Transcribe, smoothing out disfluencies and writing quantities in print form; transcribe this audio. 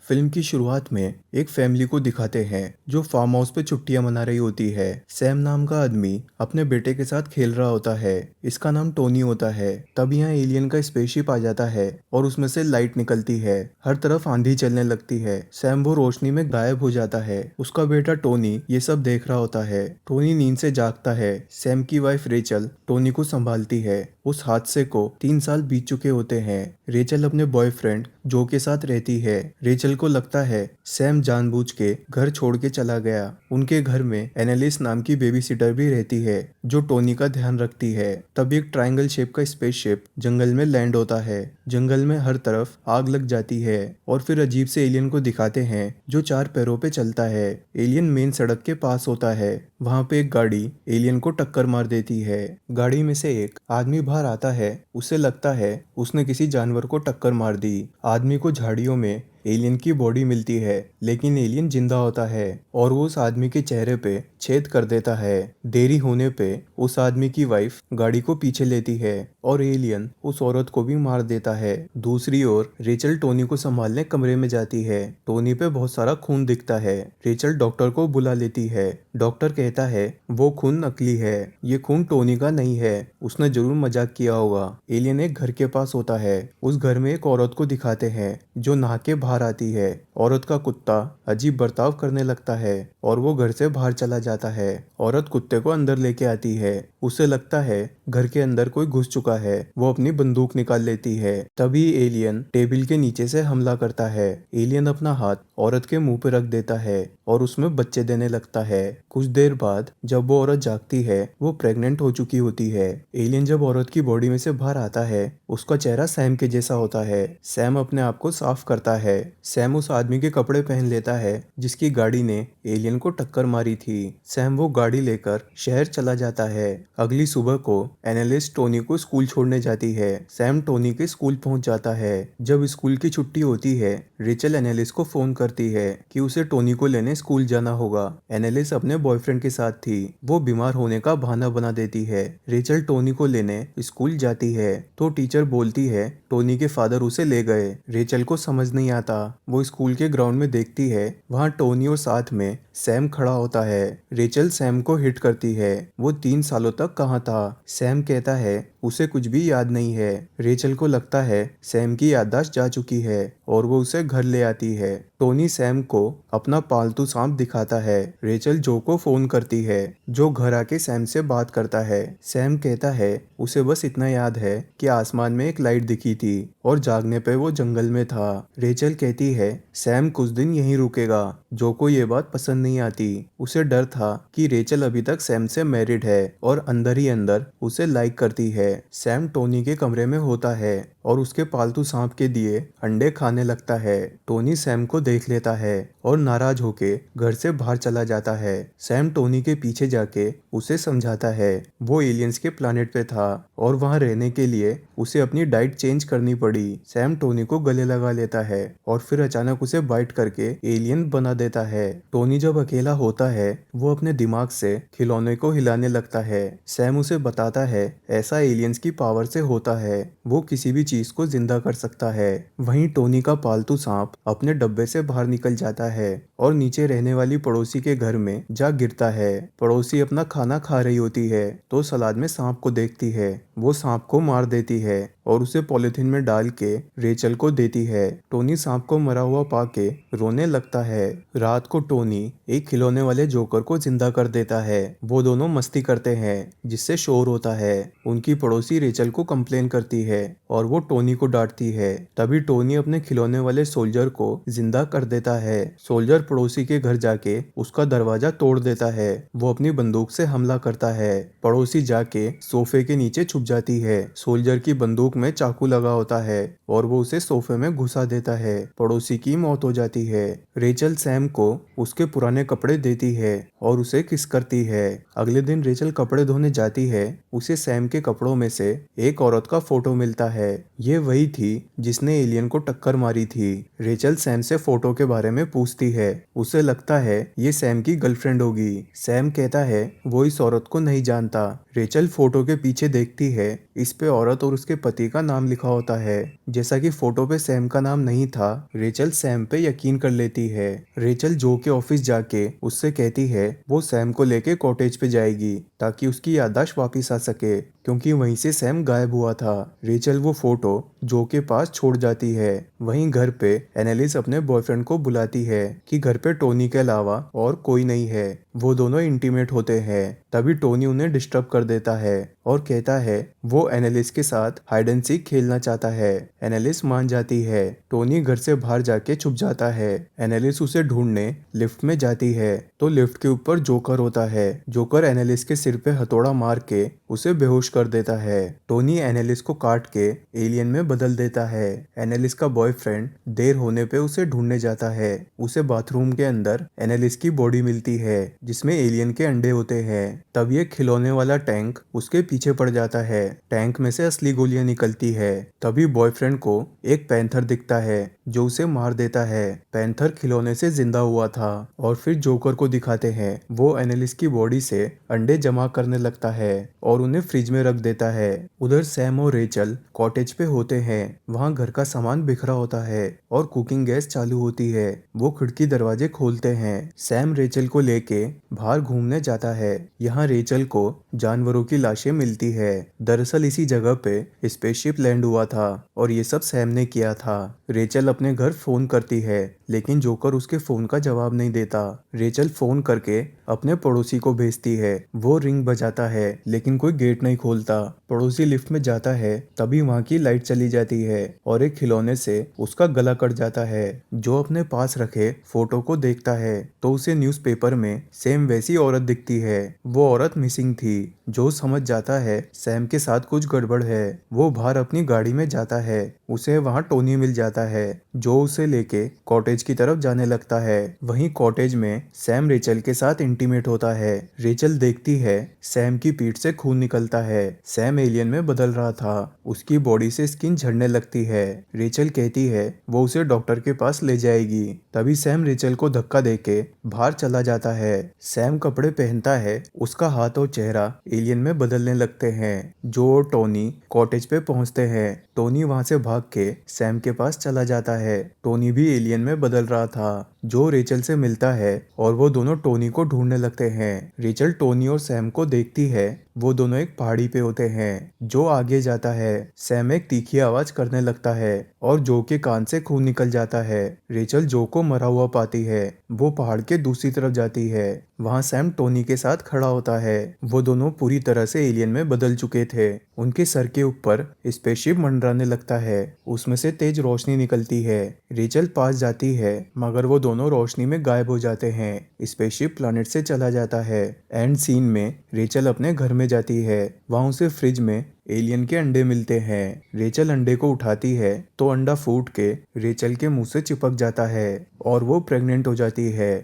Film की शुरुआत में एक फैमिली को दिखाते हैं जो फार्म हाउस पे छुट्टियां मना रही होती है। सैम नाम का आदमी अपने बेटे के साथ खेल रहा होता है। इसका नाम टोनी होता है। तब यहाँ एलियन का स्पेसशिप आ जाता है और उसमें से लाइट निकलती है। हर तरफ आंधी चलने लगती है। सैम वो रोशनी में गायब हो जाता है। उसका बेटा टोनी ये सब देख रहा होता है। टोनी नींद से जागता है। सैम की वाइफ रेचल टोनी को संभालती है। उस हादसे को 3 साल बीत चुके होते हैं। रेचल अपने बॉयफ्रेंड जो के साथ रहती है। रेचल को लगता है सैम जानबूझ के घर छोड़ के चला गया। उनके घर में एनालिस नाम की बेबी सिटर भी रहती है जो टोनी का ध्यान रखती है। तब एक ट्रायंगल शेप का स्पेसशिप जंगल में लैंड होता है। जंगल में हर तरफ आग लग जाती है और फिर अजीब से एलियन को दिखाते हैं जो 4 पैरों पे चलता है। एलियन मेन सड़क के पास होता है। वहां पे एक गाड़ी एलियन को टक्कर मार देती है। गाड़ी में से एक आदमी बाहर आता है। उसे लगता है उसने किसी जानवर को टक्कर मार दी। आदमी को झाड़ियों में एलियन की बॉडी मिलती है लेकिन एलियन जिंदा होता है और वो उस आदमी के चेहरे पे छेद कर देता है। देरी होने पे उस आदमी की वाइफ गाड़ी को पीछे लेती है और एलियन उस औरत को भी मार देता है। दूसरी ओर रेचल टोनी को संभालने कमरे में जाती है। टोनी पे बहुत सारा खून दिखता है। रेचल डॉक्टर को बुला लेती है। डॉक्टर कहता है वो खून नकली है, ये खून टोनी का नहीं है, उसने जरूर मजाक किया होगा। एलियन एक घर के पास होता है। उस घर में एक औरत को दिखाते हैं जो नहा के बाहर आती है। औरत का कुत्ता अजीब बर्ताव करने लगता है और वो घर से बाहर चला जाता है। औरत कुत्ते को अंदर लेके आती है। उसे लगता है घर के अंदर कोई घुस चुका है। वो अपनी बंदूक निकाल लेती है। तभी एलियन टेबल के नीचे से हमला करता है। एलियन अपना हाथ औरत के मुंह पे रख देता है और उसमें बच्चे देने लगता है। कुछ देर बाद जब वो औरत जागती है वो प्रेग्नेंट हो चुकी होती है। एलियन जब औरत की बॉडी में से बाहर आता है उसका चेहरा सैम के जैसा होता है। सैम अपने आप को साफ करता है। सैम उस आदमी के कपड़े पहन लेता है जिसकी गाड़ी ने एलियन को टक्कर मारी थी। सैम वो गाड़ी लेकर शहर चला जाता है। अगली सुबह को एनालिस्ट टोनी को स्कूल छोड़ने जाती है। सैम टोनी के स्कूल पहुंच जाता है। जब स्कूल की छुट्टी होती है रेचल एनालिस्ट को फोन करती है कि उसे टोनी को लेने स्कूल जाना होगा। एनालिस्ट अपने बॉयफ्रेंड के साथ थी। वो बीमार होने का बहाना बना देती है। रेचल टोनी को लेने स्कूल जाती है तो टीचर बोलती है टोनी के फादर उसे ले गए। रेचल को समझ नहीं आता। वो स्कूल के ग्राउंड में देखती है वहाँ टोनी और साथ में सैम खड़ा होता है। रेचल सैम को हिट करती है। वो 3 सालों तक कहाँ था? सैम कहता है उसे कुछ भी याद नहीं है। रेचल को लगता है सैम की याददाश्त जा चुकी है और वो उसे घर ले आती है। टोनी सैम को अपना पालतू सांप दिखाता है। रेचल जो को फोन करती है जो घर आके सैम से बात करता है। सैम कहता है उसे बस इतना याद है कि आसमान में एक लाइट दिखी थी और जागने पे वो जंगल में था। रेचल कहती है सैम कुछ दिन यहीं रुकेगा। जो को ये बात पसंद नहीं आती। उसे डर था कि रेचल अभी तक सैम से मैरिड है और अंदर ही अंदर उसे लाइक करती है। सैम टोनी के कमरे में होता है और उसके पालतू सांप के दिए अंडे खाने लगता है। टोनी सैम को देख लेता है और नाराज होके घर से बाहर चला जाता है। सैम टोनी के पीछे जाके उसे समझाता है वो एलियंस के प्लानेट पे था और वहां रहने के लिए उसे अपनी डाइट चेंज करनी पड़ी। सैम टोनी को गले लगा लेता है और फिर अचानक उसे बाइट करके एलियन बना देता है। टोनी जब अकेला होता है वो अपने दिमाग से खिलौने को हिलाने लगता है। सैम उसे बताता है ऐसा एलियंस की पावर से होता है, वो किसी भी चीज को जिंदा कर सकता है। वहीं टोनी का पालतू सांप अपने डब्बे से बाहर निकल जाता है और नीचे रहने वाली पड़ोसी के घर में जा गिरता है। पड़ोसी अपना खाना खा रही होती है तो सलाद में सांप को देखती है। वो सांप को मार देती है और उसे पॉलिथीन में डाल के रेचल को देती है। टोनी सांप को मरा हुआ पाके रोने लगता है। रात को टोनी एक खिलौने वाले जोकर को जिंदा कर देता है। वो दोनों मस्ती करते हैं जिससे शोर होता है। उनकी पड़ोसी रेचल को कंप्लेन करती है और वो टोनी को डांटती है। तभी टोनी अपने खिलौने वाले सोल्जर को जिंदा कर देता है। सोल्जर पड़ोसी के घर जाके उसका दरवाजा तोड़ देता है। वो अपनी बंदूक से हमला करता है। पड़ोसी जाके सोफे के नीचे छुप जाती है। सोल्जर की बंदूक में चाकू लगा होता है और वो उसे सोफे में घुसा देता है। पड़ोसी की मौत हो जाती है। रेचल सैम को उसके पुराने कपड़े देती है और उसे किस करती है। अगले दिन रेचल कपड़े धोने जाती है। उसे सैम के कपड़ों बालों में से एक औरत का फोटो मिलता है। ये वही थी जिसने एलियन को टक्कर मारी थी। रेचल सैम से फोटो के बारे में पूछती है। उसे लगता है ये सैम की गर्लफ्रेंड होगी। सैम कहता है वो इस औरत को नहीं जानता। रेचल फोटो के पीछे देखती है। इस पे औरत और उसके पति का नाम लिखा होता है। जैसा कि फोटो पे सैम का नाम नहीं था, रेचल सैम पे यकीन कर लेती है। रेचल जो के ऑफिस जाके उससे कहती है वो सैम को लेके कॉटेज पे जाएगी ताकि उसकी याददाश्त वापस आ सके, क्योंकि वहीं से सैम गायब हुआ था। रेचल वो फोटो जो के पास छोड़ जाती है। वहीं घर पे एनालिस अपने बॉयफ्रेंड को बुलाती है कि घर पे टोनी के अलावा और कोई नहीं है। वो दोनों इंटीमेट होते हैं। तभी टोनी उन्हें डिस्टर्ब कर देता है और कहता है वो एनालिस के साथ हाइड एंड सीक खेलना चाहता है। एनालिस मान जाती है। टोनी घर से बाहर जाके छुप जाता है। एनालिस उसे ढूंढने लिफ्ट में जाती है तो लिफ्ट के ऊपर जोकर होता है। जोकर एनालिस के सिर पे हथौड़ा मार के उसे बेहोश कर देता है। टोनी एनालिस को काट के एलियन में बदल देता है। एनालिस का बॉयफ्रेंड देर होने पे उसे ढूंढने जाता है। उसे बाथरूम के अंदर एनालिस की बॉडी मिलती है जिसमें एलियन के अंडे होते हैं। तब ये खिलौने वाला टैंक उसके पीछे पड़ जाता है। टैंक में से असली गोलियां निकलती है। तभी बॉयफ्रेंड को एक पैंथर दिखता है जो उसे मार देता है। पैंथर खिलौने से जिंदा हुआ था और फिर जोकर को दिखाते हैं। वो एनालिस की बॉडी से अंडे जमा करने लगता है और उन्हें फ्रिज में रख देता है। उधर सैम और रेचल कॉटेज पे होते हैं। वहाँ घर का सामान बिखरा होता है और कुकिंग गैस चालू होती है। वो खिड़की दरवाजे खोलते हैं। सैम रेचल को लेके बाहर घूमने जाता है। यहाँ रेचल को जानवरों की लाशें मिलती है। दरअसल इसी जगह पे स्पेसशिप लैंड हुआ था और ये सब सैम ने किया था। रेचल अपने घर फोन करती है लेकिन जोकर उसके फोन का जवाब नहीं देता। रेचल फोन करके अपने पड़ोसी को भेजती है। वो रिंग बजाता है लेकिन कोई गेट नहीं खोलता। पड़ोसी लिफ्ट में जाता है तभी वहाँ की लाइट चली जाती है और एक खिलौने से उसका गला कट जाता है। जो अपने पास रखे फोटो को देखता है तो उसे न्यूज़पेपर में सेम वैसी औरत दिखती है। वो औरत मिसिंग थी। जो समझ जाता है सैम के साथ कुछ गड़बड़ है। वो बाहर अपनी गाड़ी में जाता है। उसे वहाँ टोनी मिल जाता है जो उसे लेके कॉटेज की तरफ जाने लगता है। वहीं कॉटेज में सैम रेचल के साथ इंटीमेट होता है। रेचल देखती है सैम की पीठ से खून निकलता है। सैम एलियन में बदल रहा था। उसकी बॉडी से स्किन झड़ने लगती है। रेचल कहती है वो उसे डॉक्टर के पास ले जाएगी। तभी सैम रेचल को धक्का देके बाहर चला जाता है। सैम कपड़े पहनता है। उसका हाथ और चेहरा एलियन में बदलने लगते हैं। जो और टोनी कॉटेज पे पहुंचते हैं। टोनी वहां से भाग के सैम के पास चला जाता है। टोनी भी एलियन में बदल रहा था। जो रेचल से मिलता है और वो दोनों टोनी को ढूंढने लगते हैं। रेचल टोनी और सैम को देखती है। वो दोनों एक पहाड़ी पे होते हैं। जो आगे जाता है। सैम एक तीखी आवाज करने लगता है और जो के कान से खून निकल जाता है। रेचल जो को मरा हुआ पाती है। वो पहाड़ के दूसरी तरफ जाती है। वहाँ सैम टोनी के साथ खड़ा होता है। वो दोनों पूरी तरह से एलियन में बदल चुके थे। उनके सर के ऊपर स्पेसशिप मंडराने लगता है। उसमें से तेज रोशनी निकलती है। रेचल पास जाती है मगर वो दोनों रोशनी में गायब हो जाते हैं। स्पेसशिप प्लैनेट से चला जाता है। एंड सीन में रेचल अपने घर में जाती है। वहाँ उसे फ्रिज में एलियन के अंडे मिलते हैं। रेचल अंडे को उठाती है तो अंडा फूट के रेचल के मुंह से चिपक जाता है और वो प्रेग्नेंट हो जाती है।